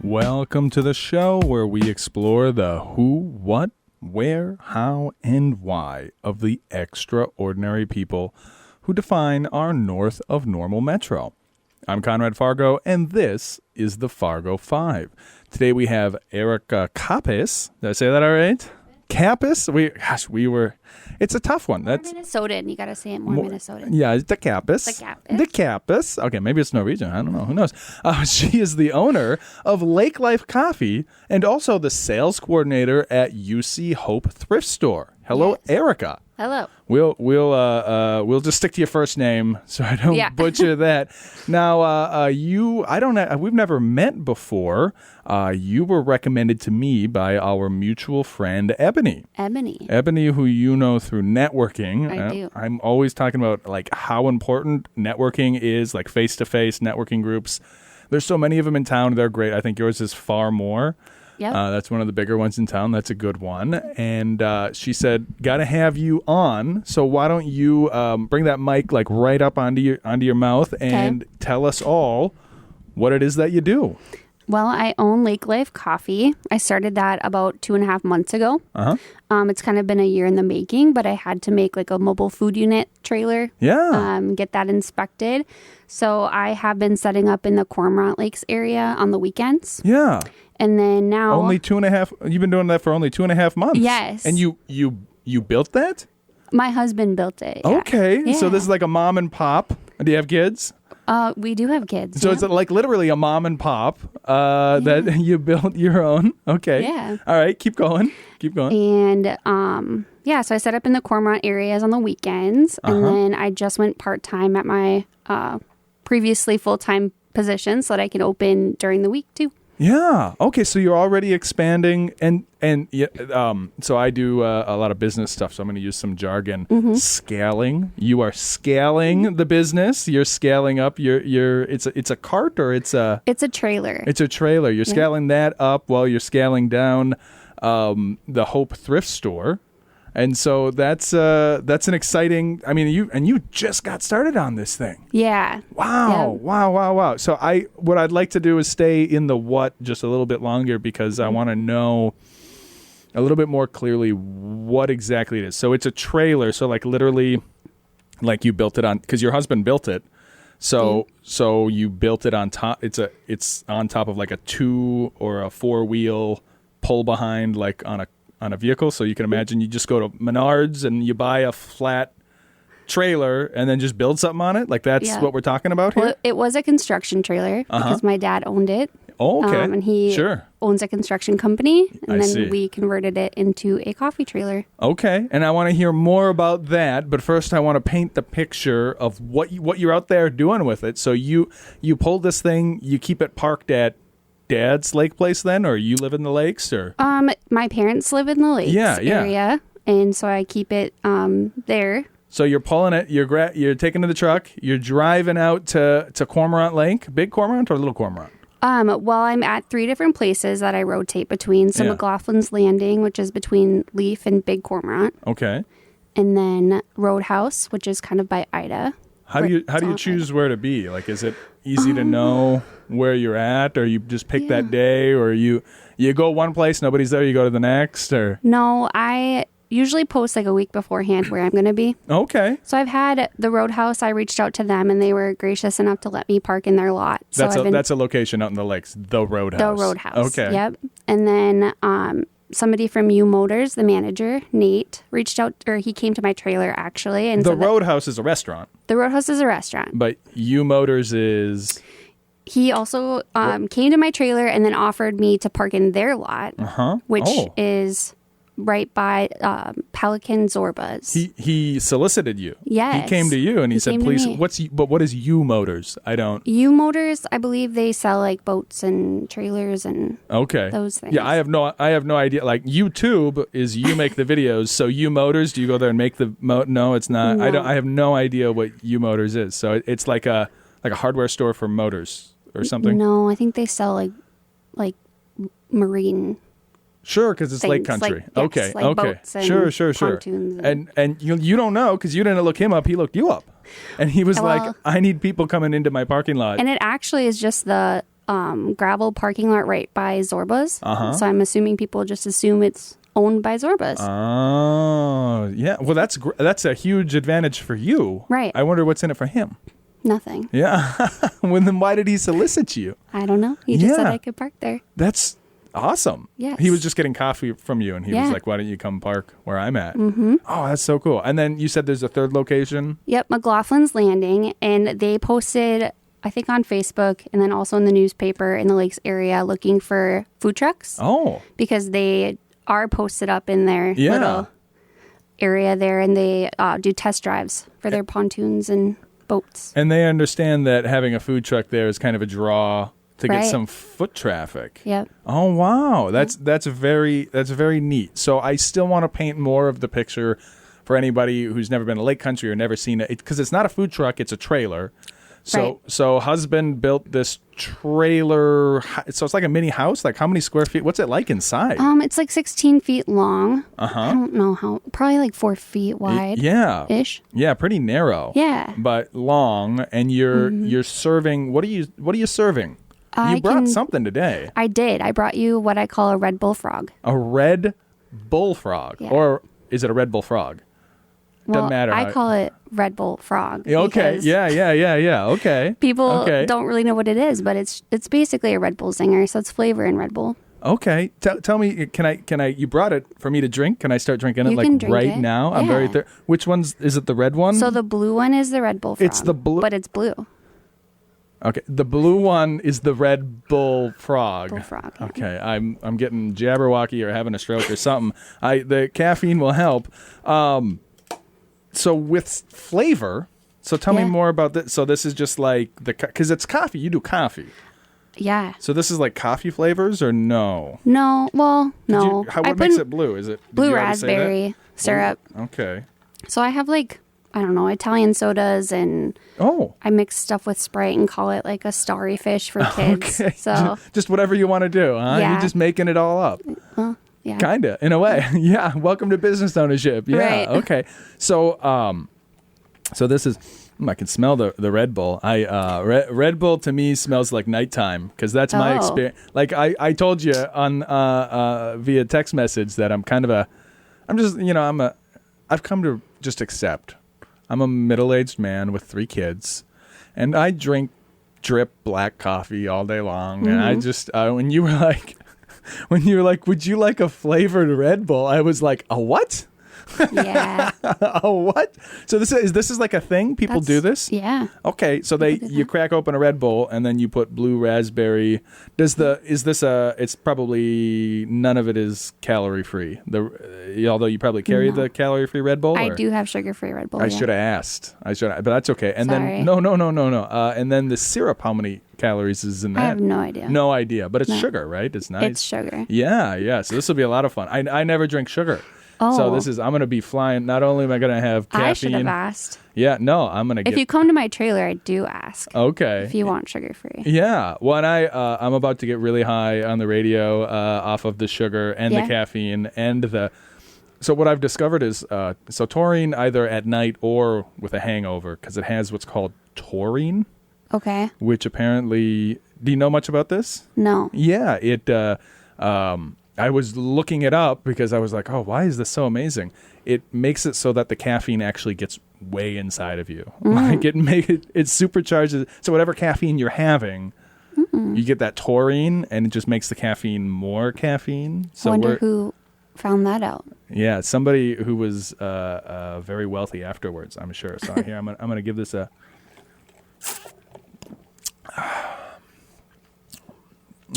Welcome to the show where we explore the who, what, where, how, and why of the extraordinary people who define our north of normal metro. I'm Conrad Fargo, and this is the Fargo Five. Today we have Erika Kappes. Did I say that all right? Kappes? It's a tough one. That's Minnesotan. You got to say it more Minnesotan. Yeah, it's the Kappes. The Kappes. Okay, maybe it's Norwegian. I don't know. Who knows? She is the owner of Lake Life Coffee and also the sales coordinator at UC Hope Thrift Store. Hello, yes. Erika. Hello. We'll just stick to your first name so I don't butcher that. Now, we've never met before. You were recommended to me by our mutual friend Ebony. Ebony, who you know through networking. I do. I'm always talking about like how important networking is, like face-to-face networking groups. There's so many of them in town. They're great. I think yours is far more. Yep. That's one of the bigger ones in town. That's a good one. And she said, got to have you on. So why don't you bring that mic like right up onto your mouth and tell us all what it is that you do. Well, I own Lake Life Coffee. I started that about 2.5 months ago. Uh-huh. It's kind of been a year in the making, but I had to make like a mobile food unit trailer. Yeah. Get that inspected. So I have been setting up in the Cormorant Lakes area on the weekends. Yeah. And then now... Only 2.5... You've been doing that for only 2.5 months? Yes. And you built that? My husband built it. Yeah. Okay. Yeah. So this is like a mom and pop. Do you have kids? We do have kids. So it's like literally a mom and pop that you built your own. Okay. Yeah. All right. Keep going. And so I set up in the Cormorant areas on the weekends. And then I just went part-time at my previously full-time position so that I can open during the week too. Yeah. Okay. So you're already expanding, and so I do a lot of business stuff. So I'm going to use some jargon. Mm-hmm. Scaling. You are scaling the business. You're scaling up your. It's a cart or it's a trailer. It's a trailer. You're scaling that up while you're scaling down the Hope Thrift Store. And so that's an exciting. I mean, you just got started on this thing. Yeah. Wow. Yeah. Wow. So what I'd like to do is stay in the what just a little bit longer because I want to know a little bit more clearly what exactly it is. So it's a trailer. So like literally, like you built it on because your husband built it. So you built it on top. It's on top of like a 2 or a 4-wheel pull behind like on a vehicle. So you can imagine you just go to Menards and you buy a flat trailer and then just build something on it. Like that's what we're talking about here. Well, it was a construction trailer because my dad owned it. Oh, okay. And he owns a construction company. And then we converted it into a coffee trailer. Okay. And I want to hear more about that. But first I want to paint the picture of what you're out there doing with it. So you pulled this thing, you keep it parked at Dad's lake place then, or you live in the lakes, or? My parents live in the lakes area, and so I keep it there. So you're pulling it, you're taking to the truck, you're driving out to Cormorant Lake, Big Cormorant or Little Cormorant? Well, I'm at 3 different places that I rotate between. So McLaughlin's Landing, which is between Leaf and Big Cormorant. Okay. And then Roadhouse, which is kind of by Ida. How do you choose where to be? Like, is it easy to know where you're at, or you just pick that day, or you go one place, nobody's there, you go to the next, or? No, I usually post like a week beforehand where I'm going to be. Okay. So I've had the Roadhouse, I reached out to them and they were gracious enough to let me park in their lot. That's a location out in the lakes, the Roadhouse. The Roadhouse. Okay. Yep. And then somebody from U Motors, the manager, Nate, reached out, or he came to my trailer actually. And the Roadhouse is a restaurant. The Roadhouse is a restaurant. But U Motors is... He also came to my trailer and then offered me to park in their lot, which is right by Pelican Zorbas. He solicited you. Yes. He came to you and he said, please, what is U Motors? U Motors, I believe they sell like boats and trailers and those things. Yeah, I have no idea. Like YouTube is you make the videos. So U Motors, do you go there and make the no, it's not. No. I have no idea what U Motors is. So it's like a hardware store for motors or something. No, I think they sell like marine. Sure, because it's lake country. Like, okay. Boats and sure. Pontoons and you don't know because you didn't look him up. He looked you up, and he was like, "I need people coming into my parking lot." And it actually is just the gravel parking lot right by Zorbas. So I'm assuming people just assume it's owned by Zorbas. Oh, yeah. Well, that's a huge advantage for you. Right. I wonder what's in it for him. Nothing. Yeah. Well, then why did he solicit you? I don't know. He just said I could park there. That's awesome. Yes. He was just getting coffee from you, and he was like, why don't you come park where I'm at? Mm-hmm. Oh, that's so cool. And then you said there's a third location? Yep, McLaughlin's Landing. And they posted, I think, on Facebook and then also in the newspaper in the Lakes area looking for food trucks. Oh. Because they are posted up in their little area there, and they do test drives for their pontoons and boats. And they understand that having a food truck there is kind of a draw to get some foot traffic. Yep. Oh, wow. That's very neat. So I still want to paint more of the picture for anybody who's never been to Lake Country or never seen it, because it's not a food truck, it's a trailer. So husband built this trailer. So it's like a mini house. Like, how many square feet? What's it like inside? It's like 16 feet long. I don't know how. Probably like 4 feet wide. Ish. Yeah, pretty narrow. Yeah. But long, and you're serving. What are you serving? You brought something today. I did. I brought you what I call a Red Bull frog. A Red Bull frog, or is it a Red Bull frog? Doesn't matter. I call it Red Bull frog. Okay. Yeah. Okay. People don't really know what it is, but it's basically a Red Bull zinger, so it's flavor in Red Bull. Okay. Tell me, can I? You brought it for me to drink. Can I start drinking it right now? Yeah. I'm very Which one's is it? The red one? So the blue one is the Red Bull frog. It's the blue, but it's blue. Okay. The blue one is the Red Bull frog. Bull frog. Yeah. Okay. I'm getting Jabberwocky or having a stroke or something. The caffeine will help. So with flavor, so tell me more about this. So this is just like because it's coffee. You do coffee. Yeah. So this is like coffee flavors or no? No. Well, no. What makes it blue? Is it blue raspberry syrup? Okay. So I have I don't know, Italian sodas, and I mix stuff with Sprite and call it like a starry fish for kids. Okay. So just whatever you want to do, huh? Yeah. You're just making it all up. Well, yeah. Kinda, in a way. Yeah. Welcome to business ownership. Yeah. Right. Okay. So so this is I can smell the Red Bull. Red Bull to me smells like nighttime, because that's my experience. Like I told you on via text message that I've come to just accept. I'm a middle-aged man with 3 kids, and I drink drip black coffee all day long. And I just when you were like, would you like a flavored Red Bull? I was like, a what? Yeah. A what? So this is like a thing? People do this? Yeah. Okay, so you crack open a Red Bull and then you put blue raspberry. It's probably none of it is calorie free. Although you probably carry the calorie free Red Bull. I do have sugar free Red Bull. I should have asked. But that's okay. And then no. And then the syrup, how many calories is in that? I have no idea. No idea. But it's sugar, right? It's nice. It's sugar. Yeah. So this will be a lot of fun. I never drink sugar. Oh. So I'm going to be flying. Not only am I going to have caffeine. I should have asked. Yeah, no, I'm going to If you come to my trailer, I do ask. Okay. If you want sugar-free. Yeah. Well, and I'm about to get really high on the radio off of the sugar and the caffeine and So what I've discovered is, taurine either at night or with a hangover, because it has what's called taurine. Okay. Which apparently, do you know much about this? No. Yeah, I was looking it up because I was like, oh, why is this so amazing? It makes it so that the caffeine actually gets way inside of you. Like it supercharges. So whatever caffeine you're having, you get that taurine, and it just makes the caffeine more caffeine. So I wonder who found that out. Yeah, somebody who was very wealthy afterwards, I'm sure. So here, I'm going to give this a...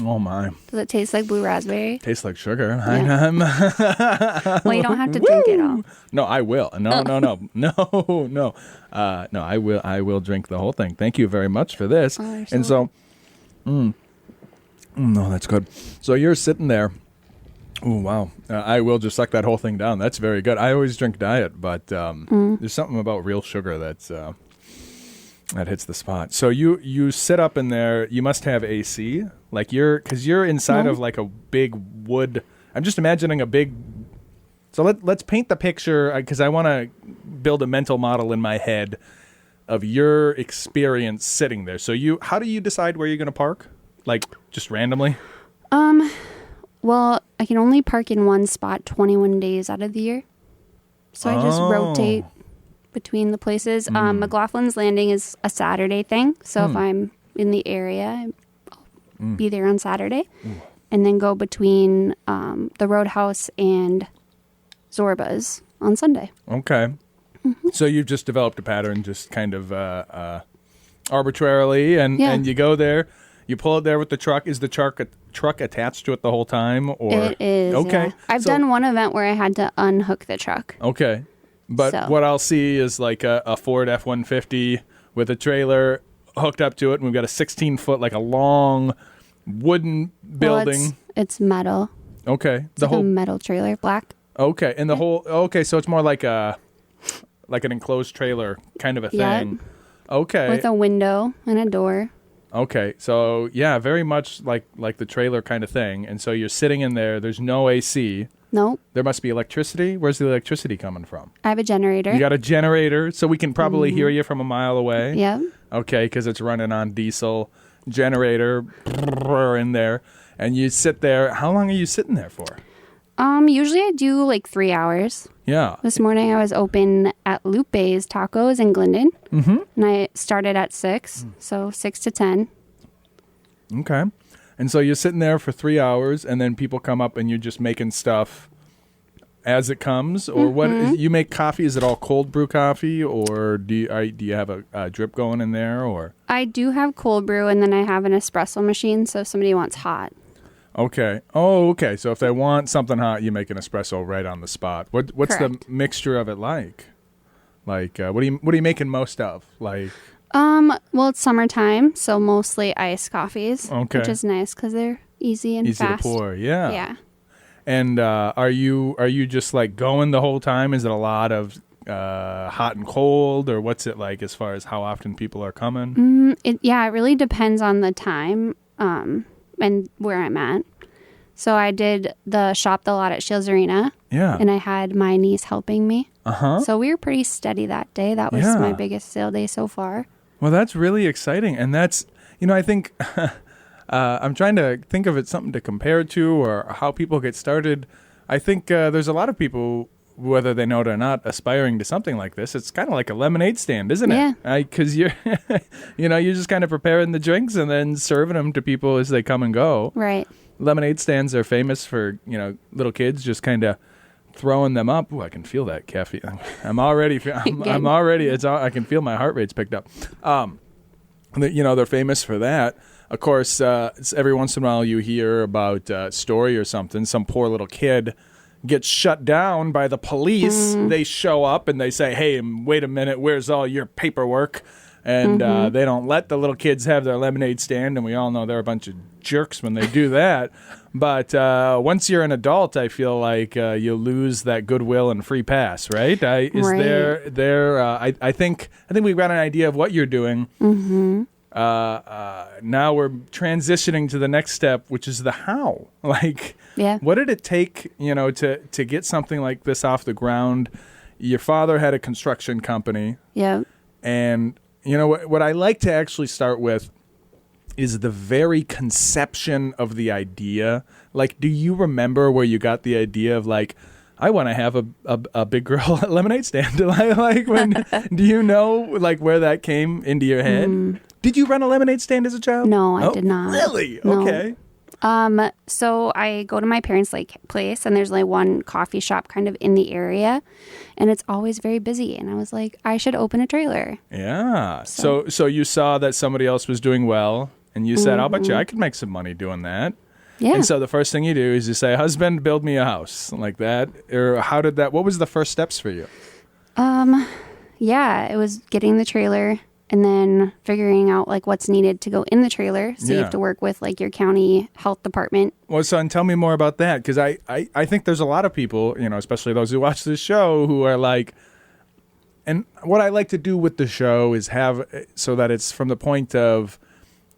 Oh, my. Does it taste like blue raspberry? Tastes like sugar. Yeah. Well, you don't have to drink it all. No, I will. No. No, I will drink the whole thing. Thank you very much for this. Oh, and so, no, that's good. So you're sitting there. Oh, wow. I will just suck that whole thing down. That's very good. I always drink diet, but there's something about real sugar that's... that hits the spot. So you sit up in there. You must have AC, because you're inside of like a big wood. I'm just imagining a big. So let's paint the picture, because I want to build a mental model in my head of your experience sitting there. So how do you decide where you're going to park? like just randomly? Well, I can only park in one spot 21 days out of the year. So I just rotate between the places. McLaughlin's Landing is a Saturday thing. So if I'm in the area, I'll be there on Saturday. And then go between the Roadhouse and Zorbas on Sunday. Okay. So you've just developed a pattern just kind of arbitrarily, and you go there. You pull it there with the truck. Is the truck attached to it the whole time? Or it is. Okay. Yeah. I've done one event where I had to unhook the truck. Okay. But what I'll see is like a Ford F-150 with a trailer hooked up to it, and we've got a 16-foot, like a long wooden building. Well, it's metal. Okay. It's a metal trailer, black. Okay. And the whole, so it's more like an enclosed trailer kind of a thing. Yep. Okay. With a window and a door. Okay, so yeah, very much like the trailer kind of thing. And so you're sitting in there. There's no AC. Nope. There must be electricity. Where's the electricity coming from? I have a generator. You got a generator, so we can probably hear you from a mile away. Yeah. Okay, because it's running on diesel generator in there. And you sit there. How long are you sitting there for? Usually I do like 3 hours. Yeah. This morning I was open at Lupe's Tacos in Glendon. And I started at 6, so 6 to 10. Okay. And so you're sitting there for 3 hours, and then people come up and you're just making stuff as it comes? Or what? You make coffee, is it all cold brew coffee, or do you have a drip going in there? Or I do have cold brew, and then I have an espresso machine, so if somebody wants hot. Okay. Oh, okay. So if they want something hot, you make an espresso right on the spot. What's Correct. the mixture of it like? Like, what are you making most of? Like, well, it's summertime, so mostly iced coffees, okay, which is nice because they're easy and fast. Easy to pour. Yeah. Yeah. And are you just like going the whole time? Is it a lot of hot and cold, or what's it like as far as how often people are coming? It really depends on the time. And where I'm at. So I did the shop the lot at Shields Arena. Yeah. And I had my niece helping me. So we were pretty steady that day. That was my biggest sale day so far. Well, that's really exciting. And that's, I think, I'm trying to think of it something to compare it to or how people get started. I think there's a lot of people, whether they know it or not, aspiring to something like this. It's kind of like a lemonade stand, isn't it? Yeah. Because you're, you're just kind of preparing the drinks and then serving them to people as they come and go. Right. Lemonade stands are famous for, little kids just kind of throwing them up. Ooh, I can feel that caffeine. I'm already, I can feel my heart rate's picked up. They're famous for that. Of course, it's every once in a while you hear about a story or something, some poor little kid gets shut down by the police. They show up and they say, hey, wait a minute, where's all your paperwork? And they don't let the little kids have their lemonade stand, and we all know they're a bunch of jerks when they do that. But once you're an adult, I feel like you lose that goodwill and free pass, right? I think we've got an idea of what you're doing. Now we're transitioning to the next step, which is the how. What did it take, to get something like this off the ground? Your father had a construction company. Yeah. And, what I like to actually start with is the very conception of the idea. Like, do you remember where you got the idea of, like, I want to have a big girl lemonade stand? Do you know, like, where that came into your head? Did you run a lemonade stand as a child? No, I did not. Really? No. Okay. So I go to my parents' place, and there's one coffee shop kind of in the area, and it's always very busy. And I was like, I should open a trailer. Yeah. So you saw that somebody else was doing well, and you said, I'll bet you I could make some money doing that. Yeah. And so the first thing you do is you say, husband, build me a house, like that. Or what was the first steps for you? Yeah, it was getting the trailer and then figuring out what's needed to go in the trailer. So you have to work with your county health department. Well, son, tell me more about that, because I think there's a lot of people, especially those who watch this show, who are like, and what I like to do with the show is have so that it's from the point of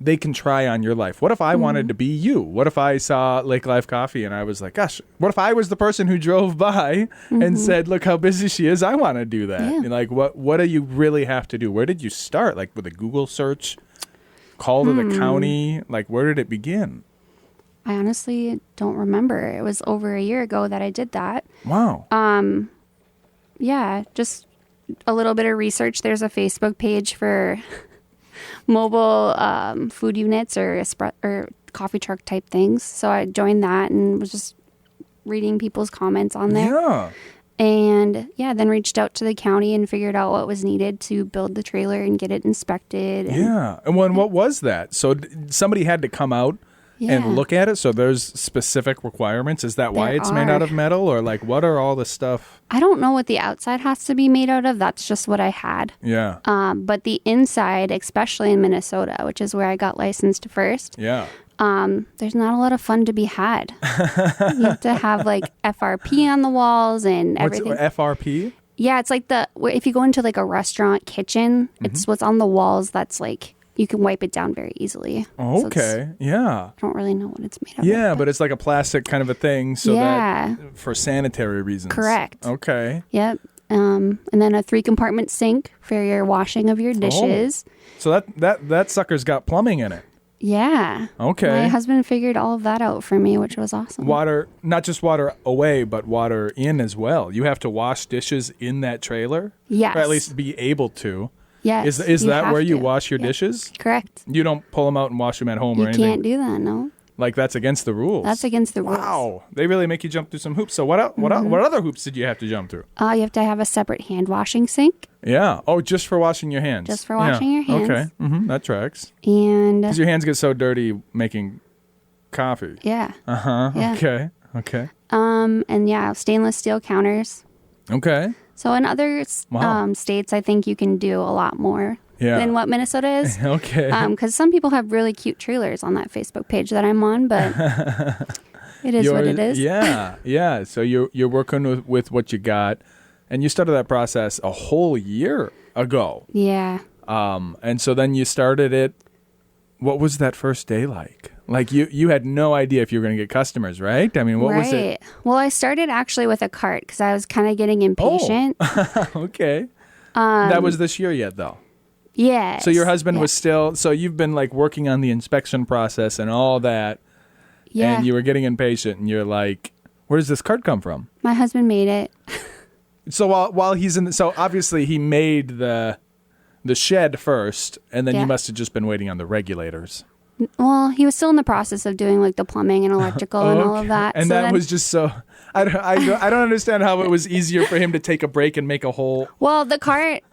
they can try on your life. What if I wanted to be you? What if I saw Lake Life Coffee and I was like, gosh, what if I was the person who drove by and said, look how busy she is, I want to do that. Yeah. And what do you really have to do? Where did you start? With a Google search? call to the county? Like, where did it begin? I honestly don't remember. It was over a year ago that I did that. Wow. Yeah, just a little bit of research. There's a Facebook page for mobile food units or coffee truck type things. So I joined that and was just reading people's comments on there. Yeah. And then reached out to the county and figured out what was needed to build the trailer and get it inspected. And what was that? So somebody had to come out and look at it? So there's specific requirements? Is that why it's made out of metal? Or like, what are all the stuff? I don't know what the outside has to be made out of. That's just what I had. Yeah. But the inside, especially in Minnesota, which is where I got licensed first. Yeah. There's not a lot of fun to be had. You have to have like FRP on the walls and everything. What's FRP? Yeah, it's like if you go into like a restaurant kitchen, it's what's on the walls that's like, you can wipe it down very easily. Okay, I don't really know what it's made of. Yeah, but it's like a plastic kind of a thing, so that for sanitary reasons. Correct. Okay. Yep. And then a 3-compartment sink for your washing of your dishes. So that sucker's got plumbing in it. Yeah. Okay. My husband figured all of that out for me, which was awesome. Water, not just water away, but water in as well. You have to wash dishes in that trailer? Yes. Or at least be able to. Yes. Is that where you wash your dishes? Correct. You don't pull them out and wash them at home or anything? You can't do that, no. Like, that's against the rules? That's against the rules. Wow. They really make you jump through some hoops. So what other hoops did you have to jump through? You have to have a separate hand washing sink. Yeah. Oh, just for washing your hands. Just for washing your hands. Okay. That tracks. And because your hands get so dirty making coffee. Yeah. Yeah. Okay. And stainless steel counters. Okay. So in other states, I think you can do a lot more than what Minnesota is. Okay. Because some people have really cute trailers on that Facebook page that I'm on, but it is what it is. Yeah. So you're working with what you got, and you started that process a whole year ago. Yeah. And so then you started it. What was that first day like? Like you had no idea if you were going to get customers, right? I mean, what was it? Well, I started actually with a cart because I was kind of getting impatient. Okay. That was this year yet, though. Yeah. So your husband was still. So you've been like working on the inspection process and all that. Yeah. And you were getting impatient, and you're like, "Where does this cart come from?" My husband made it. So while he's in, so obviously he made the shed first, and then you must have just been waiting on the regulators. Well, he was still in the process of doing like the plumbing and electrical and all of that. And that was just so. I don't understand how it was easier for him to take a break and make a whole. Well, the cart,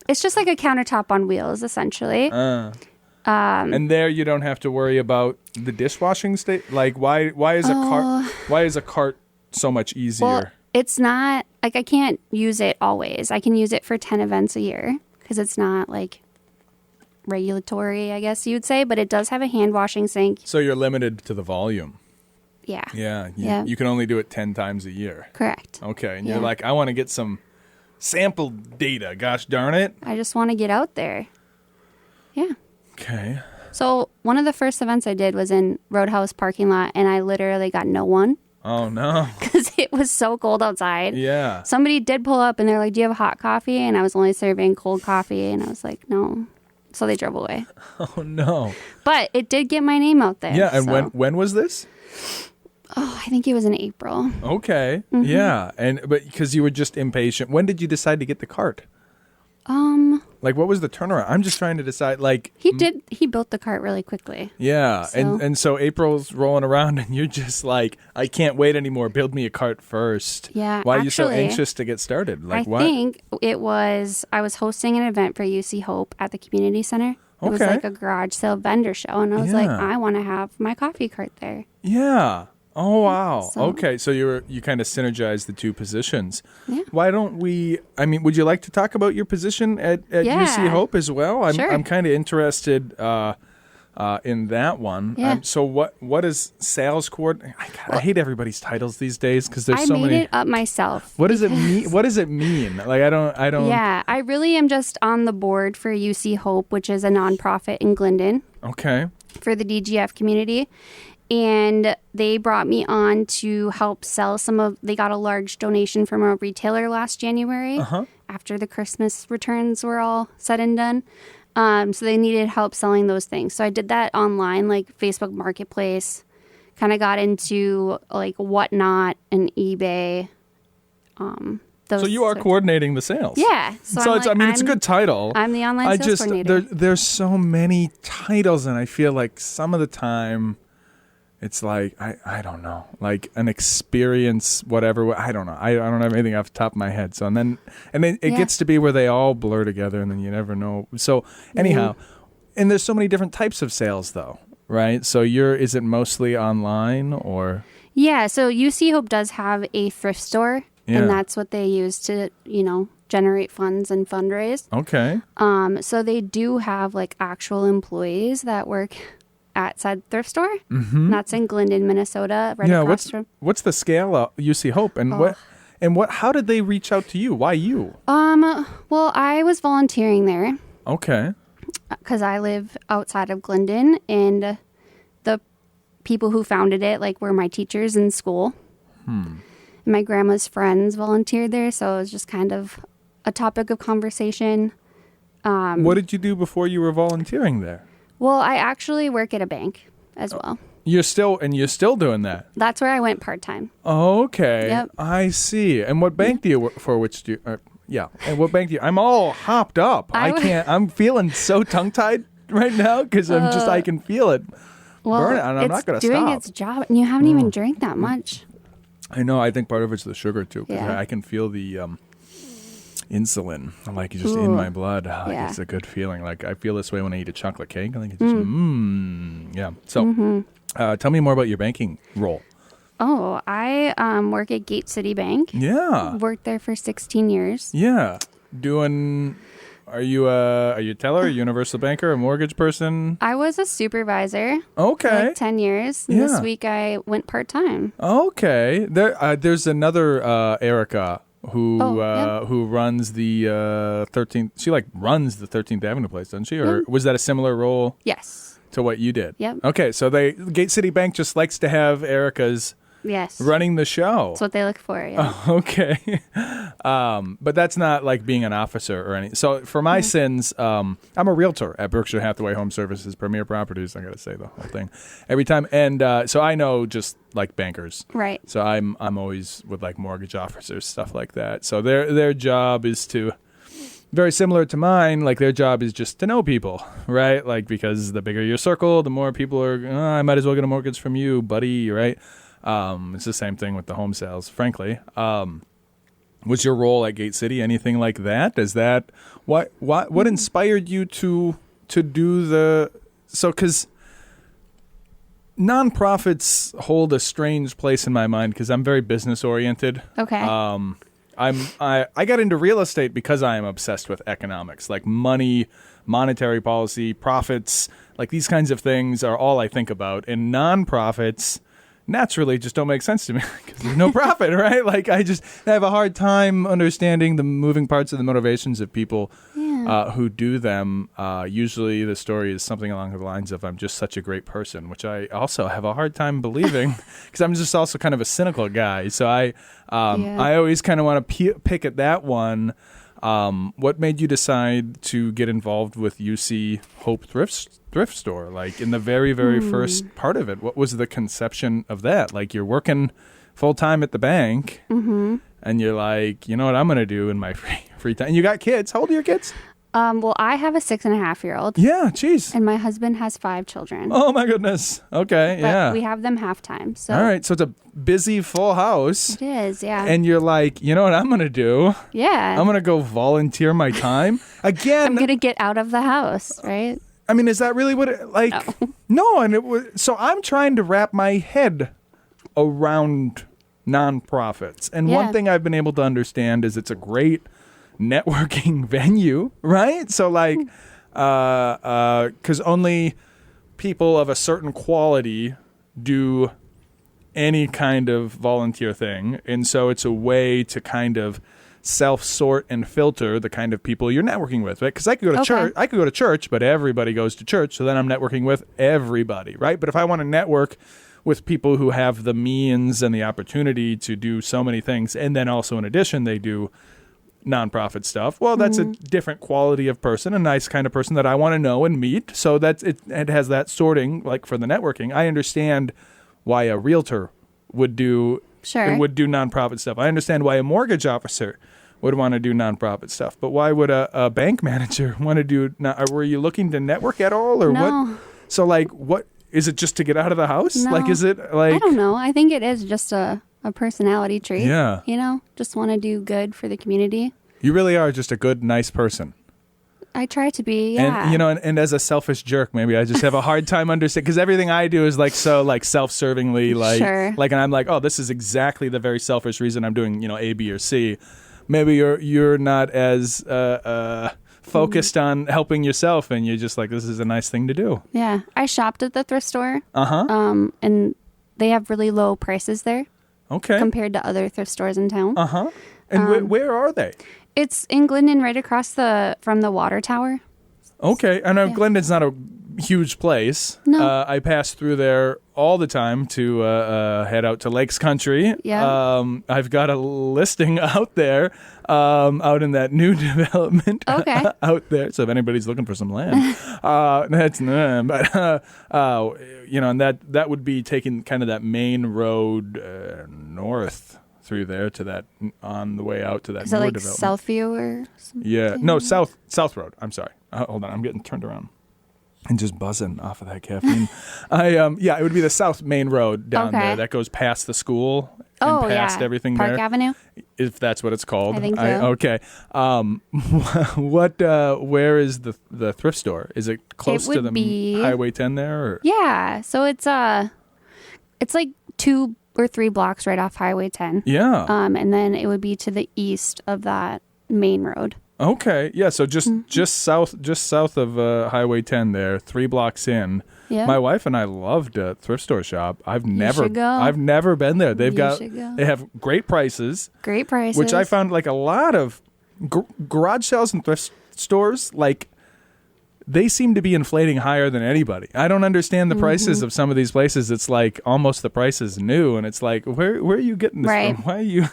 it's just like a countertop on wheels, essentially. And there you don't have to worry about the dishwashing state. Like why is a cart so much easier? Well, it's not like I can't use it always. I can use it for 10 events a year because it's not like regulatory, I guess you would say, but it does have a hand washing sink. So you're limited to the volume. Yeah. Yeah. You can only do it 10 times a year. Correct. Okay. And you're like, I want to get some sample data. Gosh darn it. I just want to get out there. Yeah. Okay. So one of the first events I did was in Roadhouse parking lot, and I literally got no one. Oh, no. Because it was so cold outside. Yeah. Somebody did pull up, and they're like, do you have hot coffee? And I was only serving cold coffee, and I was like, no. So they drove away. Oh, no. But it did get my name out there. Yeah, and when was this? Oh, I think it was in April. Okay. Yeah. But because you were just impatient. When did you decide to get the cart? Like, what was the turnaround? I'm just trying to decide, like... He built the cart really quickly. Yeah, so. And so April's rolling around, and you're just like, I can't wait anymore. Build me a cart first. Yeah, why are you so anxious to get started? Like, I think I was hosting an event for UC Hope at the community center. It was like a garage sale vendor show, and I was like, I want to have my coffee cart there. Yeah. Oh, wow. Okay, so you kind of synergized the two positions. Yeah. Why don't we, I mean, would you like to talk about your position at UC Hope as well? I'm kind of interested in that one. Yeah. So what is sales coordinator? I hate everybody's titles these days because there's so many. I made it up myself. What does it mean? What does it mean? Like, I don't. Yeah, I really am just on the board for UC Hope, which is a nonprofit in Glendon. Okay. For the DGF community. And they brought me on to help sell they got a large donation from a retailer last January after the Christmas returns were all said and done. So they needed help selling those things. So I did that online, like Facebook Marketplace. Kind of got into like Whatnot and eBay. So you are coordinating the sales. Yeah. So it's a good title. I'm the online sales coordinator. There's so many titles, and I feel like some of the time it's like, I don't know, like an experience, whatever. I don't know. I don't have anything off the top of my head. So, and then it gets to be where they all blur together, and then you never know. So anyhow, and there's so many different types of sales though, right? So is it mostly online or? Yeah. So UC Hope does have a thrift store. Yeah. And that's what they use to, generate funds and fundraise. Okay. So they do have like actual employees that work at said thrift store. Mm-hmm. That's in Glendon, Minnesota. Right across from. What's the scale of UC Hope, and how did they reach out to you? Why you? Well, I was volunteering there. Okay. Because I live outside of Glendon, and the people who founded it were my teachers in school. My grandma's friends volunteered there, so it was just kind of a topic of conversation. What did you do before you were volunteering there? Well, I actually work at a bank as well. You're still doing that? That's where I went part-time. Okay. Yep. I see. And what bank do you work for? And what bank do you? I'm all hopped up. I'm feeling so tongue-tied right now because I can feel it. Burn it, and I'm not going to stop. It's doing its job, and you haven't even drank that much. I know. I think part of it's the sugar too, because Yeah. I can feel the insulin, just in my blood. It's a good feeling. Like I feel this way when I eat a chocolate cake. I think it's just yeah. So, tell me more about your banking role. Oh, I work at Gate City Bank. Yeah. Worked there for 16 years. Yeah. Are you a teller, a universal banker, a mortgage person? I was a supervisor. Okay. For 10 years. And this week I went part-time. Okay. There's another Erika who runs the 13th. She runs the 13th Avenue place, doesn't she? Or was that a similar role? Yes. To what you did? Yep. Okay. So Gate City Bank just likes to have Erica's. Yes. Running the show. That's what they look for, yeah. Okay. But that's not like being an officer or anything. So for my sins, I'm a realtor at Berkshire Hathaway Home Services, Premier Properties. I got to say the whole thing every time. And so I know just like bankers. Right. So I'm always with mortgage officers, stuff like that. So their job is to, very similar to mine, their job is just to know people, right? Because the bigger your circle, the more people are, I might as well get a mortgage from you, buddy, right? It's the same thing with the home sales, frankly. Was your role at Gate City anything like that? Is that what inspired you to do because nonprofits hold a strange place in my mind because I'm very business oriented. Okay. I got into real estate because I am obsessed with economics, like money, monetary policy, profits, these kinds of things are all I think about. And nonprofits naturally just don't make sense to me because there's no profit, right? I just have a hard time understanding the moving parts of the motivations of people who do them. Usually the story is something along the lines of, I'm just such a great person, which I also have a hard time believing because I'm just also kind of a cynical guy. So I always kind of want to pick at that one. What made you decide to get involved with UC Hope Thrift Store? In the very, very first part of it, what was the conception of that? You're working full time at the bank, and you're like, you know what I'm going to do in my free time? And you got kids. How old are your kids? Well, I have a 6.5-year-old. Yeah, geez. And my husband has 5 children. Oh my goodness. Okay, but we have them half time. So all right, so it's a busy full house. It is, yeah. And you're like, you know what I'm going to do? Yeah. I'm going to go volunteer my time again. I'm going to get out of the house, right? I mean, is that really what it No, and it was so I'm trying to wrap my head around nonprofits. And one thing I've been able to understand is it's a great networking venue, right? So because only people of a certain quality do any kind of volunteer thing. And so it's a way to kind of self-sort and filter the kind of people you're networking with, right? Because I could go to church, but everybody goes to church, so then I'm networking with everybody, right? But if I want to network with people who have the means and the opportunity to do so many things, and then also in addition they do nonprofit stuff. Well, that's a different quality of person, a nice kind of person that I want to know and meet. So that's it has that sorting, like for the networking. I understand why a realtor would do nonprofit stuff. I understand why a mortgage officer would want to do nonprofit stuff. But why would a bank manager want to do were you looking to network at all or what? So like what is it, just to get out of the house? No. Like is it like I don't know. I think it is just a personality trait. Yeah. You know, just want to do good for the community. You really are just a good, nice person. I try to be, yeah. And, you know, and as a selfish jerk, maybe I just have a hard time understanding, because everything I do is like so like self-servingly, like, Sure. like, and I'm like, oh, this is exactly the very selfish reason I'm doing, you know, A, B, or C. Maybe you're not as focused on helping yourself, and you're just like, this is a nice thing to do. Yeah. I shopped at the thrift store. Uh-huh. And they have really low prices there. Okay. Compared to other thrift stores in town. Uh-huh. And where are they? It's in Glendon, right across from the water tower. Okay. I know Glendon's not a huge place. No. I pass through there all the time to head out to Lakes Country. Yeah. I've got a listing out there, out in that new development. Okay. Out there. So if anybody's looking for some land, that's but you know, and that would be taking kind of that main road north through there to that, on the way out to that Is it newer like development. Southview or something? Yeah. No, South Road. I'm sorry. Hold on. I'm getting turned around and just buzzing off of that caffeine. It would be the South Main Road down there that goes past the school and past everything Park there. Avenue? If that's what it's called. I think so. Okay. Where is the thrift store? Is it close to the Highway 10 there? Or? Yeah. So it's like 2 or 3 blocks right off Highway 10. Yeah. And then it would be to the east of that main road. Okay. Yeah. So just south of Highway 10 there, 3 blocks in. Yeah. My wife and I loved a thrift store shop. I've never been there. They have great prices. Great prices. Which I found like a lot of garage sales and thrift stores, like they seem to be inflating higher than anybody. I don't understand the prices of some of these places. It's like almost the price is new, and it's like, where are you getting this from? Why are you?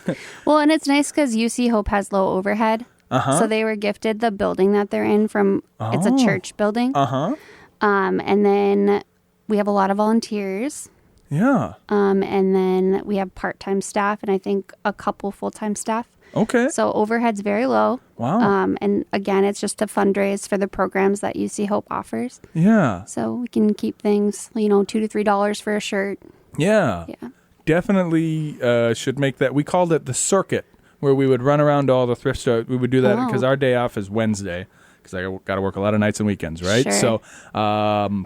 Well, and it's nice because UC Hope has low overhead. So they were gifted the building that they're in from, it's a church building. And then we have a lot of volunteers. Yeah. And then we have part-time staff and I think a couple full-time staff. Okay. So overhead's very low. Wow. And again, it's just to fundraise for the programs that UC Hope offers. Yeah. So we can keep things, you know, $2 to $3 for a shirt. Yeah. Yeah. Definitely should make that. We called it the circuit, where we would run around to all the thrift stores. We would do that because our day off is Wednesday, because I got to work a lot of nights and weekends, right? Sure. So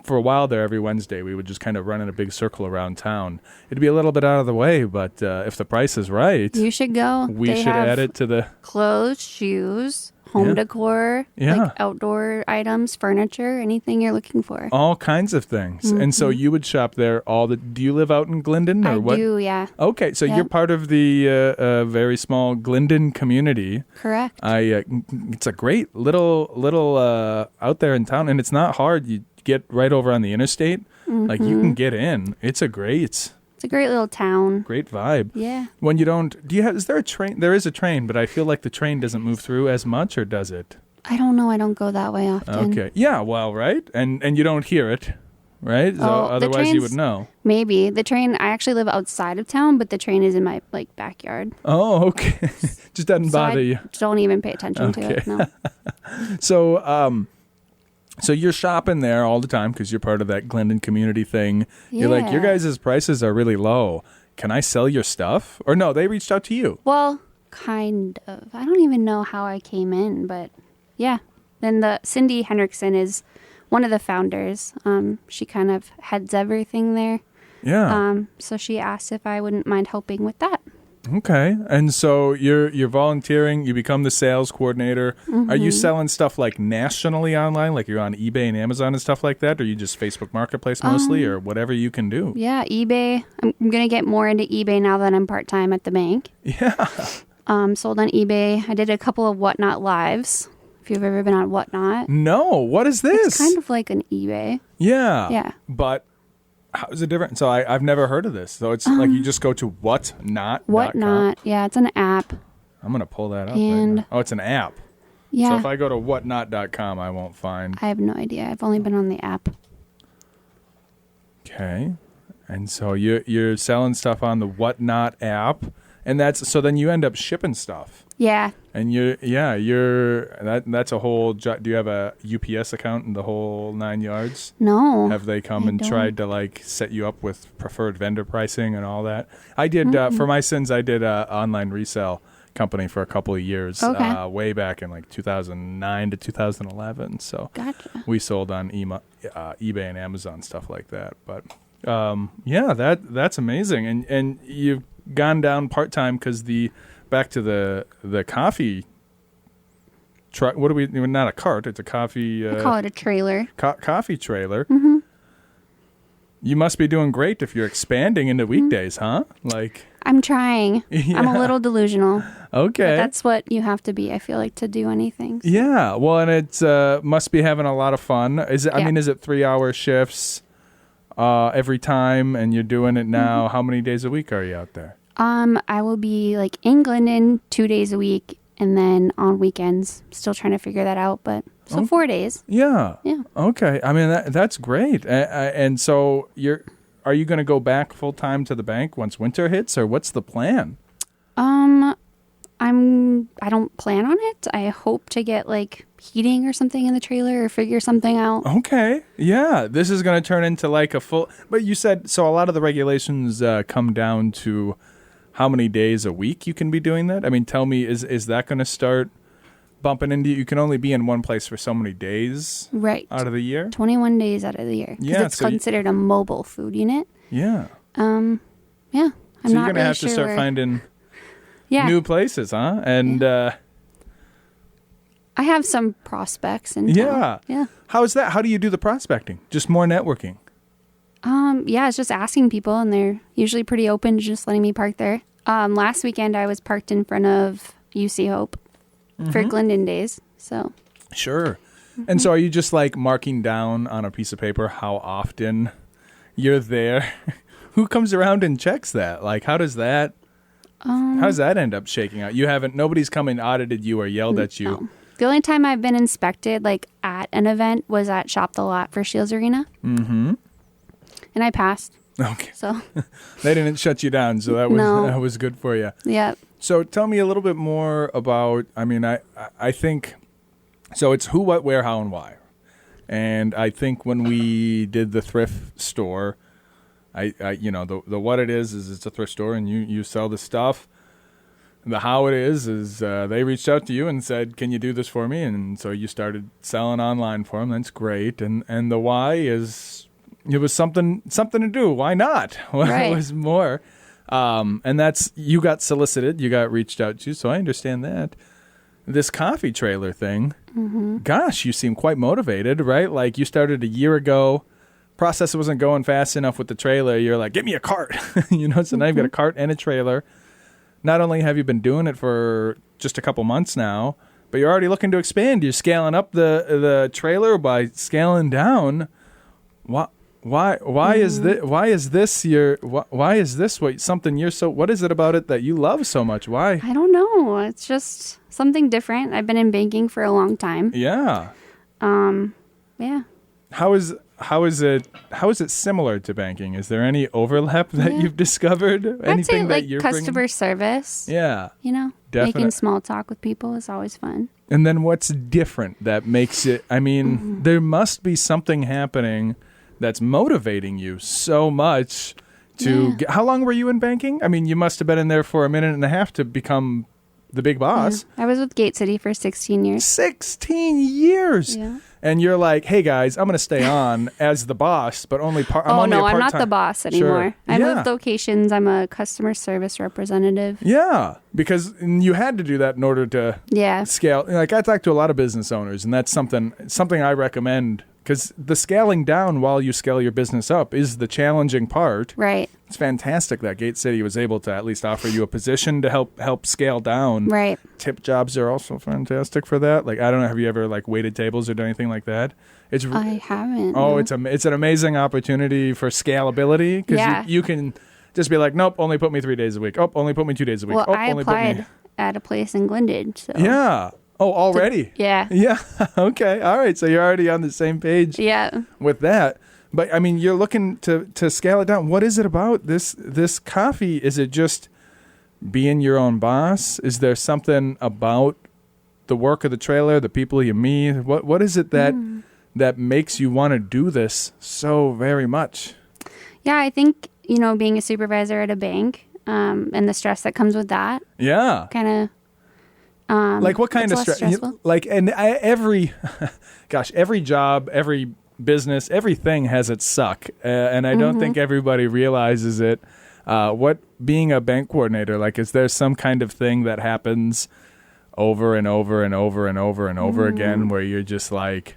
for a while there, every Wednesday, we would just kind of run in a big circle around town. It'd be a little bit out of the way, but if the price is right, you should go. We should add it to the clothes, shoes, home decor, like outdoor items, furniture, anything you're looking for. All kinds of things. And so you would shop there do you live out in Glendon or what? I do, yeah. Okay, so you're part of the very small Glendon community. Correct. It's a great little out there in town, and it's not hard. You get right over on the interstate. Like you can get in. It's a great little town. Great vibe. Yeah. When is there a train? There is a train, but I feel like the train doesn't move through as much, or does it? I don't know. I don't go that way often. Okay. Yeah, well, right? And you don't hear it, right? So otherwise you would know. Maybe. The train, I actually live outside of town, but the train is in my backyard. Oh, okay. Just doesn't bother you. Don't even pay attention to it. No. So you're shopping there all the time because you're part of that Glendon community thing. Yeah. You're like, your guys' prices are really low. Can I sell your stuff? Or no, they reached out to you. Well, kind of. I don't even know how I came in, but yeah. Then Cindy Henriksen is one of the founders. She kind of heads everything there. Yeah. So she asked if I wouldn't mind helping with that. Okay. And so you're volunteering, you become the sales coordinator. Are you selling stuff like nationally online, like you're on eBay and Amazon and stuff like that, or you just Facebook Marketplace mostly, or whatever you can do? Yeah, eBay. I'm going to get more into eBay now that I'm part-time at the bank. Yeah. Sold on eBay. I did a couple of Whatnot lives. If you've ever been on Whatnot. No. What is this? It's kind of like an eBay. Yeah. Yeah. But how is it different? So I've never heard of this. So it's like you just go to whatnot.com. Whatnot. Yeah, it's an app. I'm going to pull that up. And right now. Oh, it's an app. Yeah. So if I go to whatnot.com, I won't find. I have no idea. I've only been on the app. Okay. And so you're selling stuff on the Whatnot app, and so then you end up shipping stuff. Yeah. And that's a whole do you have a UPS account in the whole 9 yards? No. Have they come and tried to like set you up with preferred vendor pricing and all that? I did for my sins. I did a online resale company for a couple of years, way back in like 2009 to 2011. So gotcha. We sold on eBay and Amazon, stuff like that. But that's amazing. And you've gone down part-time because back to the coffee truck. What do we? Not a cart. It's a coffee. I call it a trailer. Coffee trailer. Mm-hmm. You must be doing great if you're expanding into weekdays, huh? Like I'm trying. Yeah. I'm a little delusional. Okay. But that's what you have to be, I feel like, to do anything. So. Yeah. Well, and it must be having a lot of fun. Is it? Yeah. I mean, is it 3-hour shifts every time, and you're doing it now? Mm-hmm. How many days a week are you out there? I will be like in Glendon 2 days a week, and then on weekends. Still trying to figure that out, but 4 days. Yeah. Yeah. Okay. I mean, that's great. And so are you going to go back full time to the bank once winter hits, or what's the plan? I don't plan on it. I hope to get like heating or something in the trailer or figure something out. Okay. Yeah. This is going to turn into like a full, but you said, so a lot of the regulations come down to how many days a week you can be doing that. I mean, tell me, is that going to start bumping into you? You can only be in one place for so many days out of the year? 21 days out of the year. Because it's considered a mobile food unit. Yeah. Yeah. I'm you're not going to have to start finding new places, huh? And I have some prospects. Yeah. Yeah. How is that? How do you do the prospecting? Just more networking? Yeah, it's just asking people, and they're usually pretty open to just letting me park there. Last weekend, I was parked in front of UC Hope for Glendon days. So sure. And so are you just like marking down on a piece of paper how often you're there? Who comes around and checks that? Like, how does that end up shaking out? Nobody's come and audited you or yelled at you. No. The only time I've been inspected, like at an event, was at Shop the Lot for Shields Arena. Mm-hmm. And I passed. Okay. So they didn't shut you down, so that was good for you. Yeah. So tell me a little bit more about, I mean, I think, so it's who, what, where, how, and why. And I think when we did the thrift store, the what it is it's a thrift store and you sell the stuff. The how it is they reached out to you and said, can you do this for me? And so you started selling online for them. That's great. And the why is, it was something to do. Why not? Well, right. It was more. And that's, you got solicited, you got reached out to, so I understand that. This coffee trailer thing, gosh, you seem quite motivated, right? Like you started a year ago, process wasn't going fast enough with the trailer. You're like, get me a cart, so now you've got a cart and a trailer. Not only have you been doing it for just a couple months now, but you're already looking to expand. You're scaling up the trailer by scaling down. Why is this something you're so, what is it about it that you love so much? Why? I don't know. It's just something different. I've been in banking for a long time. Yeah. Yeah. How is it similar to banking? Is there any overlap that you've discovered? I'd say like customer service. Yeah. Making small talk with people is always fun. And then what's different that makes it, I mean, there must be something happening that's motivating you so much to how long were you in banking? I mean, you must have been in there for a minute and a half to become the big boss. Yeah. I was with Gate City for 16 years. 16 years. Yeah. And you're like, hey guys, I'm going to stay on as the boss, but only I'm not the boss anymore. Sure. I moved locations. I'm a customer service representative. Yeah, because you had to do that in order to scale. Like I talk to a lot of business owners, and that's something I recommend. Because the scaling down while you scale your business up is the challenging part. Right. It's fantastic that Gate City was able to at least offer you a position to help scale down. Right. Tip jobs are also fantastic for that. Like, I don't know, have you ever like waited tables or done anything like that? I haven't. Oh, no. It's an amazing opportunity for scalability. Because you can just be like, nope, only put me 3 days a week. Oh, only put me 2 days a week. Well, I applied at a place in Glendon. So Yeah. Oh, already? Yeah. Yeah. Okay. All right. So you're already on the same page Yeah. with that. But I mean, you're looking to scale it down. What is it about this coffee? Is it just being your own boss? Is there something about the work of the trailer, the people you meet? What is it that makes you want to do this so very much? Yeah, I think, being a supervisor at a bank, and the stress that comes with that. Yeah. Kind of. Like what kind of stress? Like, and every job, every business, everything has its suck. And I don't think everybody realizes it. What being a bank coordinator, like, is there some kind of thing that happens over and over and over and over and over again where you're just like,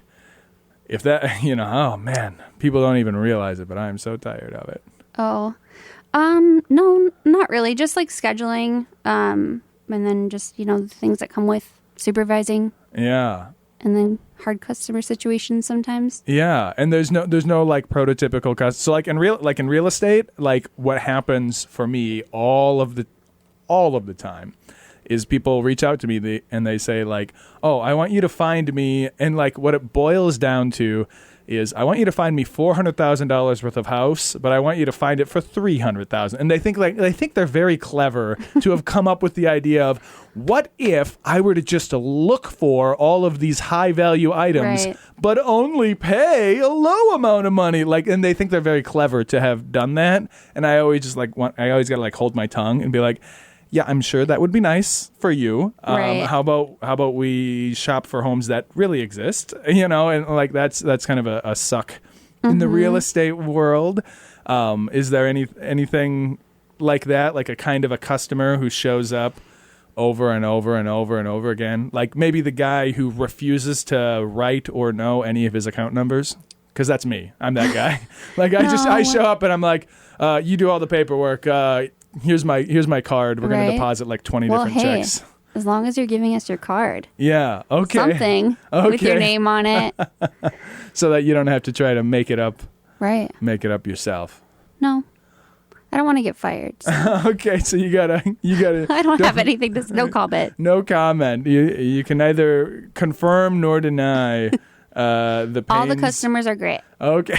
if that, oh man, people don't even realize it, but I'm so tired of it. Oh, no, not really. Just like scheduling, and then just, the things that come with supervising. Yeah. And then hard customer situations sometimes. Yeah, and there's no like prototypical customer. So like in real estate, like what happens for me all of the time is people reach out to me and they say like, "Oh, I want you to find me," and like what it boils down to is I want you to find me $400,000 worth of house, but I want you to find it for $300,000. And they think they're very clever to have come up with the idea of what if I were to just look for all of these high value items, right, but only pay a low amount of money. Like, and they think they're very clever to have done that. And I always just I always got to like hold my tongue and be like, yeah, I'm sure that would be nice for you. Right. How about we shop for homes that really exist? And like that's kind of a suck in the real estate world. Is there anything like that, like a kind of a customer who shows up over and over and over and over again? Like maybe the guy who refuses to write or know any of his account numbers, because that's me. I'm that guy. Like I show up and I'm like, you do all the paperwork. Here's my card. We're going to deposit like 20 different checks. As long as you're giving us your card. Yeah. Okay. Something with your name on it. So that you don't have to try to make it up. Right. Make it up yourself. No. I don't want to get fired. So. Okay. So you gotta. I don't have anything to. No comment. No comment. You can neither confirm nor deny. The pains. All the customers are great. Okay.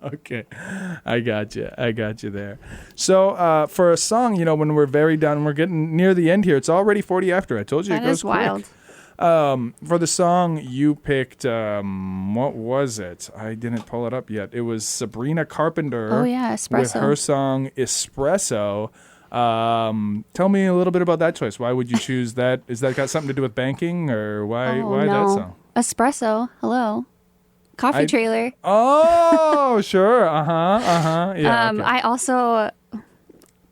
Okay. I got you there. So for a song, when we're very done, we're getting near the end here. It's already 40 after. I told you it goes wild. Quick. For the song you picked, what was it? I didn't pull it up yet. It was Sabrina Carpenter. Oh yeah, Espresso. With her song Espresso. Tell me a little bit about that choice. Why would you choose that? Is that got something to do with banking, or why that song? Espresso. Hello. Coffee trailer. Oh, sure. Yeah. Okay. I also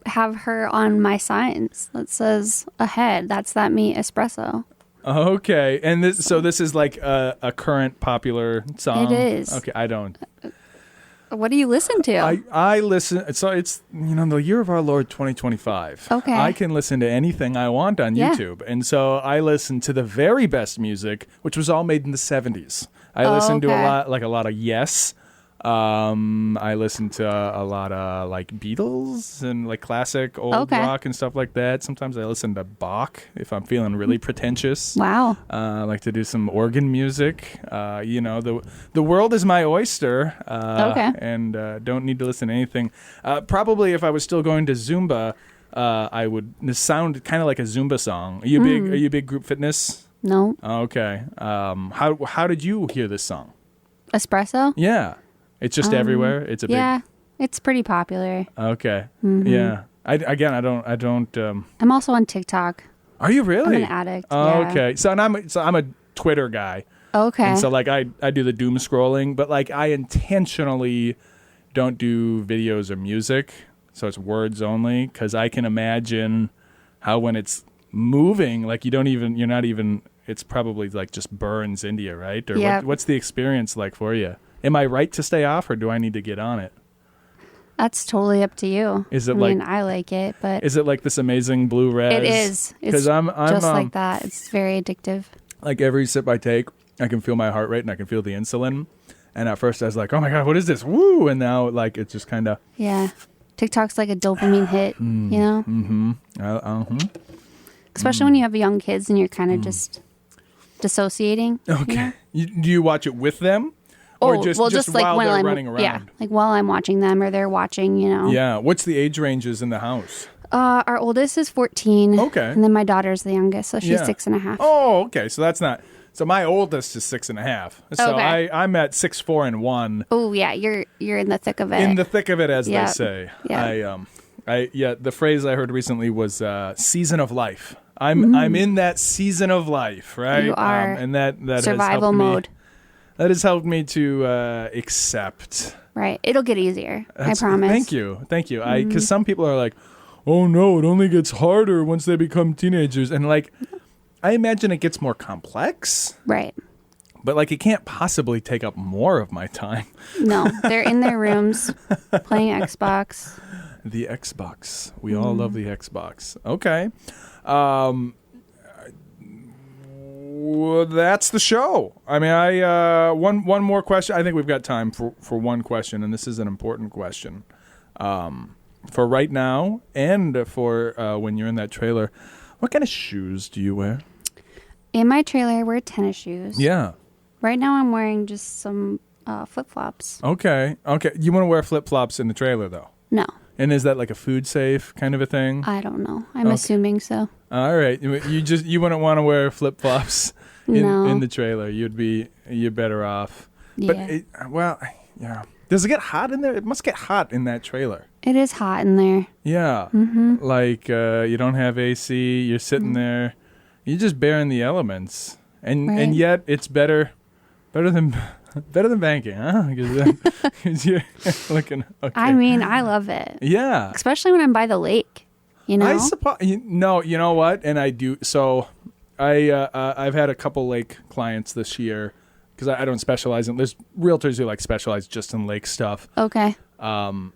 have her on my signs that says ahead. That's that me espresso. Okay. And this is like a current popular song. It is. Okay. I don't. What do you listen to? I listen. So it's, the year of our Lord 2025. Okay. I can listen to anything I want on YouTube. And so I listen to the very best music, which was all made in the 70s. I listen to a lot of Yes. I listen to a lot of like Beatles and like classic old rock and stuff like that. Sometimes I listen to Bach if I'm feeling really pretentious. Wow. I like to do some organ music. The world is my oyster. And don't need to listen to anything. Probably if I was still going to Zumba, I would sound kind of like a Zumba song. Are you big group fitness? No. Okay. How did you hear this song? Espresso? Yeah. It's just everywhere. It's a big. It's pretty popular. Okay. Mm-hmm. Yeah. I don't. I'm also on TikTok. Are you really? I'm an addict. Oh, yeah. Okay. So I'm a Twitter guy. Okay. And so like I do the doom scrolling, but like I intentionally don't do videos or music, so it's words only, because I can imagine how when it's moving, like you're not even. It's probably like just burns into you, right? Or what's the experience like for you? Am I right to stay off, or do I need to get on it? That's totally up to you. Is it I like it, but is it like this amazing blue res? It is. It's I'm just like that. It's very addictive. Like every sip I take, I can feel my heart rate and I can feel the insulin. And at first I was like, "Oh my god, what is this? Woo!" And now like it's just kind of TikTok's like a dopamine hit, you know. Mm-hmm. especially when you have young kids and you're kind of just dissociating. Okay. Do you watch it with them? Or just like while when they're I'm running around? Yeah, like while I'm watching them or they're watching, Yeah. What's the age ranges in the house? Our oldest is 14. Okay. And then my daughter's the youngest, so she's 6.5. Oh, okay. So that's not... So my oldest is 6.5. So Okay. I'm at 6, 4, and 1. Oh, yeah. You're in the thick of it. In the thick of it, as they Yep. say. Yep. The phrase I heard recently was season of life. I'm in that season of life, right? You are. And that survival has helped mode. That has helped me to accept. Right. It'll get easier. I promise. Thank you. Because some people are like, oh no, it only gets harder once they become teenagers, and like, I imagine it gets more complex. Right. But like, it can't possibly take up more of my time. No, they're in their rooms playing Xbox. The Xbox. We all love the Xbox. Okay. Well, that's the show. I mean, one more question. I think we've got time for one question, and this is an important question. For right now and for when you're in that trailer, what kind of shoes do you wear? In my trailer, I wear tennis shoes. Yeah. Right now, I'm wearing just some flip-flops. Okay. You want to wear flip-flops in the trailer, though? No. And is that like a food safe kind of a thing? I don't know. I'm assuming so. All right. You wouldn't want to wear flip-flops No. in the trailer. You're better off. Yeah. But yeah. Does it get hot in there? It must get hot in that trailer. It is hot in there. Yeah. Mm-hmm. Like you don't have AC. You're sitting there. You're just bearing the elements, and yet it's better than banking, huh? Because you're looking. Okay. I mean, I love it. Yeah. Especially when I'm by the lake. I suppose. No, you know what? And I do. So I've had a couple lake clients this year because I don't specialize in. There's realtors who like specialize just in lake stuff. Okay. And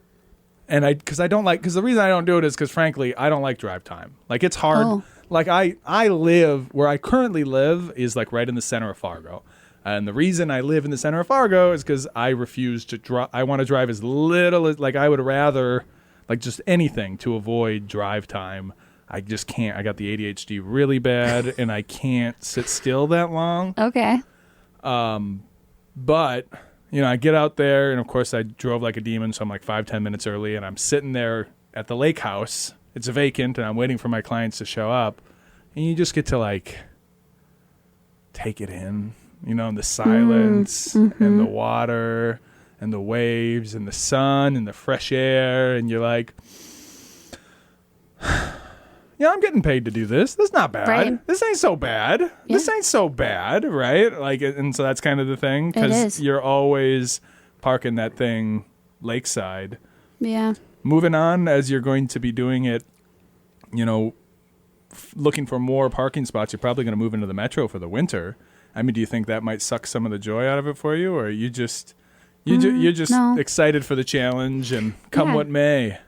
because the reason I don't do it is because frankly I don't like drive time. Like it's hard. Oh. Like I live where I currently live is like right in the center of Fargo. And the reason I live in the center of Fargo is because I refuse to drive. I want to drive as little as, like, I would rather, like, just anything to avoid drive time. I just can't. I got the ADHD really bad, and I can't sit still that long. Okay. But, I get out there, and of course I drove like a demon, so I'm like 5-10 minutes early, and I'm sitting there at the lake house. It's vacant, and I'm waiting for my clients to show up. And you just get to, like, take it in. The silence and the water and the waves and the sun and the fresh air. And you're like, I'm getting paid to do this. This is not bad. Right. This ain't so bad. Yeah. This ain't so bad, right? Like, and so that's kind of the thing. Because you're always parking that thing lakeside. Yeah. Moving on, as you're going to be doing it, looking for more parking spots, you're probably going to move into the metro for the winter. I mean, do you think that might suck some of the joy out of it for you, or are you just excited for the challenge and come what may?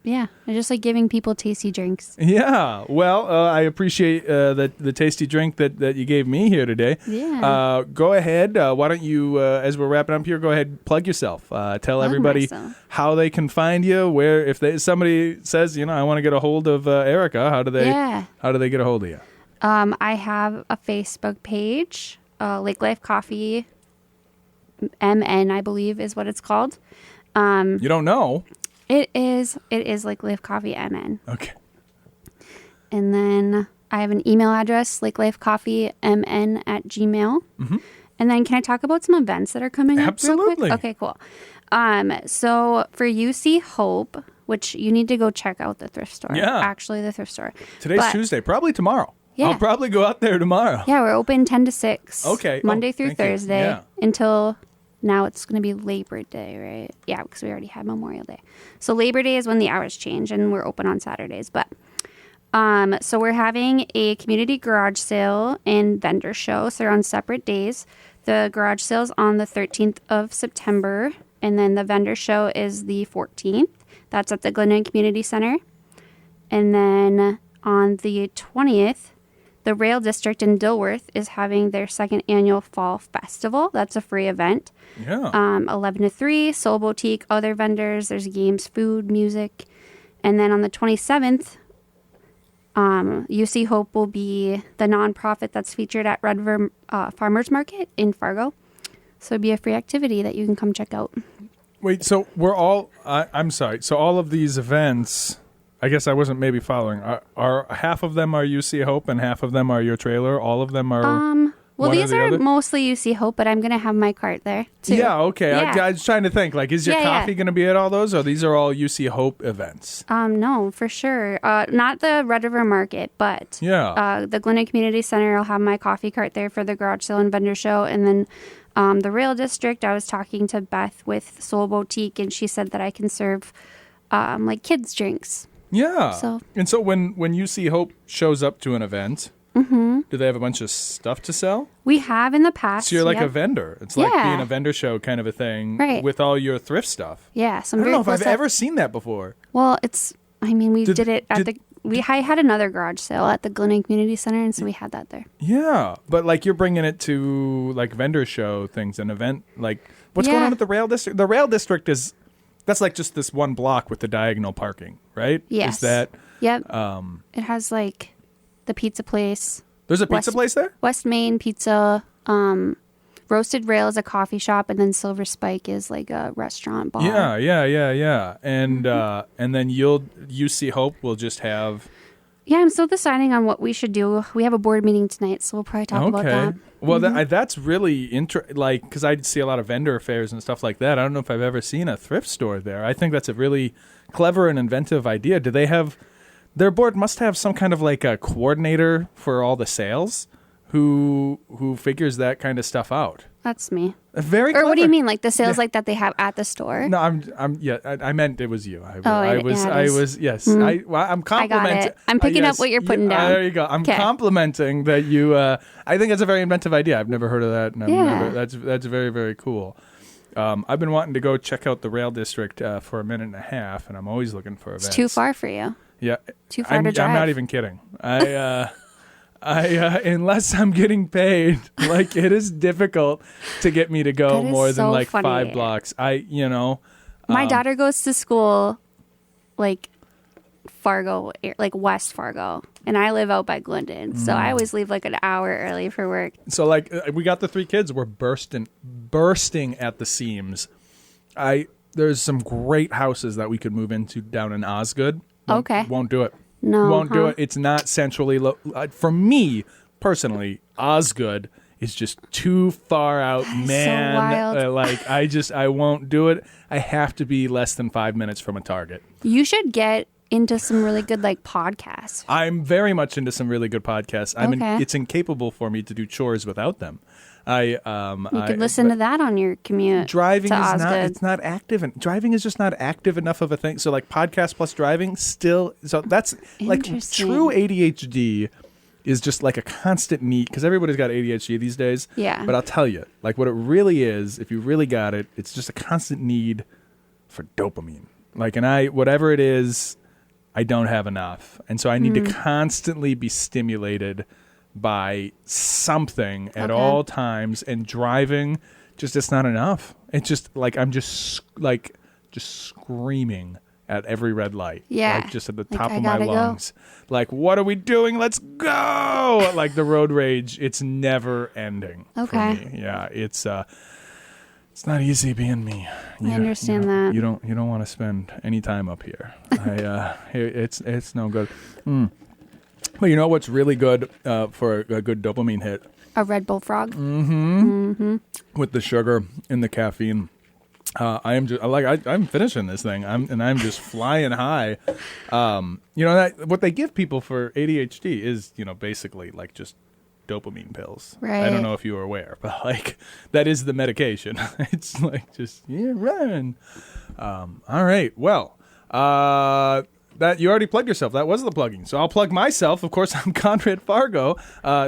Yeah, I just like giving people tasty drinks. Yeah, well, I appreciate the tasty drink that you gave me here today. Yeah. Go ahead. Why don't you, as we're wrapping up here, go ahead, plug yourself. Tell everybody how they can find you. Where if somebody says, I want to get a hold of Erika, how do they get a hold of you? I have a Facebook page, Lake Life Coffee, MN, I believe is what it's called. You don't know? It is Lake Life Coffee, MN. Okay. And then I have an email address, lakelifecoffeemn@gmail.com. Mm-hmm. And then can I talk about some events that are coming up? Absolutely. Okay, cool. So for UC Hope, which you need to go check out the thrift store. Yeah. Actually, the thrift store. Today's Tuesday, probably tomorrow. Yeah. I'll probably go out there tomorrow. Yeah, we're open 10 to 6. Okay. Monday through Thursday. Yeah. Until now it's going to be Labor Day, right? Yeah, because we already had Memorial Day. So Labor Day is when the hours change, and we're open on Saturdays. But so we're having a community garage sale and vendor show. So they're on separate days. The garage sale's on the 13th of September, and then the vendor show is the 14th. That's at the Glendon Community Center. And then on the 20th, the Rail District in Dilworth is having their second annual Fall Festival. That's a free event. Yeah. 11 to 3, Soul Boutique, other vendors. There's games, food, music. And then on the 27th, UC Hope will be the nonprofit that's featured at Red River Farmers Market in Fargo. So it'd be a free activity that you can come check out. Wait, so we're all, I'm sorry, so all of these events, I guess I wasn't maybe following, are half of them are UC Hope and half of them are your trailer? All of them are well, these are mostly UC Hope, but I'm going to have my cart there, too. Yeah, okay. Yeah. I was trying to think, like, is your coffee going to be at all those, or these are all UC Hope events? No, for sure. Not the Red River Market, but the Glendon Community Center, I'll have my coffee cart there for the garage sale and vendor show. And then the Rail District, I was talking to Beth with Soul Boutique, and she said that I can serve, like, kids' drinks. Yeah. So when UC Hope shows up to an event... Mm-hmm. Do they have a bunch of stuff to sell? We have in the past. So you're like a vendor. It's like being a vendor show kind of a thing with all your thrift stuff. Yeah. So I don't know if I've ever seen that before. Well, we did it at I had another garage sale at the Glendon Community Center, and so we had that there. Yeah. But like you're bringing it to like vendor show things, an event. Like what's going on at the Rail District? The Rail District that's like just this one block with the diagonal parking, right? Yes. Is that? Yep. It has like... the pizza place. There's a pizza place there? West Main Pizza. Roasted Rail is a coffee shop, and then Silver Spike is like a restaurant bar. Yeah. And and then UC Hope will just have... Yeah, I'm still deciding on what we should do. We have a board meeting tonight, so we'll probably talk about that. Well, that's really like, because I see a lot of vendor fairs and stuff like that. I don't know if I've ever seen a thrift store there. I think that's a really clever and inventive idea. Do they have... Their board must have some kind of like a coordinator for all the sales who figures that kind of stuff out. That's me. Very Or clever. what do you mean, like the sales like that they have at the store? No, I meant it was you. I'm complimenting. I got it. I'm picking up what you're putting down. There you go. I'm complimenting that you. I think that's a very inventive idea. I've never heard of that. And that's very, very cool. I've been wanting to go check out the Rail District for a minute and a half, and I'm always looking for events. It's too far for you. Yeah, too far to drive. I'm not even kidding. I unless I'm getting paid, like it is difficult to get me to go more than like funny. 5 blocks. My daughter goes to school, like Fargo, like West Fargo, and I live out by Glendon, so I always leave like an hour early for work. So like we got the 3 kids, we're bursting at the seams. There's some great houses that we could move into down in Osgood. Won't do it. No. Won't do it. It's not centrally for me personally, Osgood is just too far out, man. So wild. I won't do it. I have to be less than 5 minutes from a Target. You should get into some really good like podcasts. I'm very much into some really good podcasts. It's incapable for me to do chores without them. You could listen to that on your commute. Driving is not active, and driving is just not active enough of a thing. So like podcast plus driving still. So that's like true ADHD is just like a constant need because everybody's got ADHD these days. Yeah. But I'll tell you, like what it really is, if you really got it, it's just a constant need for dopamine. Like, and whatever it is, I don't have enough, and so I need to constantly be stimulated by something at all times, and driving it's not enough. It's just like I'm just screaming at every red light, like just at the top of my lungs, like what are we doing? Let's go! Like the road rage, it's never ending. For me. Yeah, it's not easy being me. I understand that. You don't want to spend any time up here. It's no good. Well, you know what's really good for a good dopamine hit? A Red Bull Frog. With the sugar and the caffeine. I'm finishing this thing. I'm just flying high. What they give people for ADHD is, basically like just dopamine pills. Right. I don't know if you were aware, but like that is the medication. It's like just run. All right. Well, that you already plugged yourself. That was the plugging. So I'll plug myself. Of course, I'm Conrad Fargo.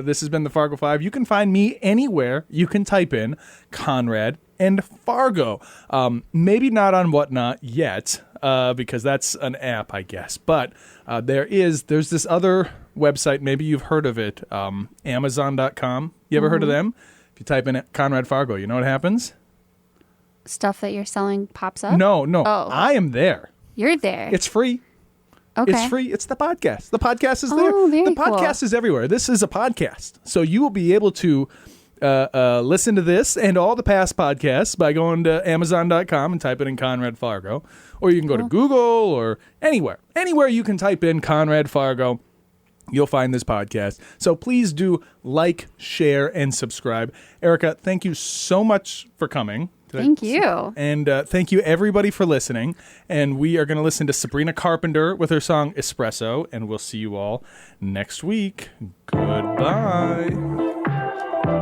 This has been the Fargo Five. You can find me anywhere. You can type in Conrad and Fargo. Maybe not on Whatnot yet, because that's an app, I guess. But there's this other website. Maybe you've heard of it. Amazon.com. You ever heard of them? If you type in Conrad Fargo, you know what happens? Stuff that you're selling pops up? No. Oh. I am there. You're there. It's free. Okay. It's free. It's the podcast. The podcast is there. Oh, very The podcast cool. is everywhere. This is a podcast. So you will be able to listen to this and all the past podcasts by going to Amazon.com and type it in Conrad Fargo. Or you can go to Google or anywhere. Anywhere you can type in Conrad Fargo, you'll find this podcast. So please do like, share, and subscribe. Erika, thank you so much for coming. Thank you. And thank you, everybody, for listening. And we are going to listen to Sabrina Carpenter with her song Espresso. And we'll see you all next week. Goodbye.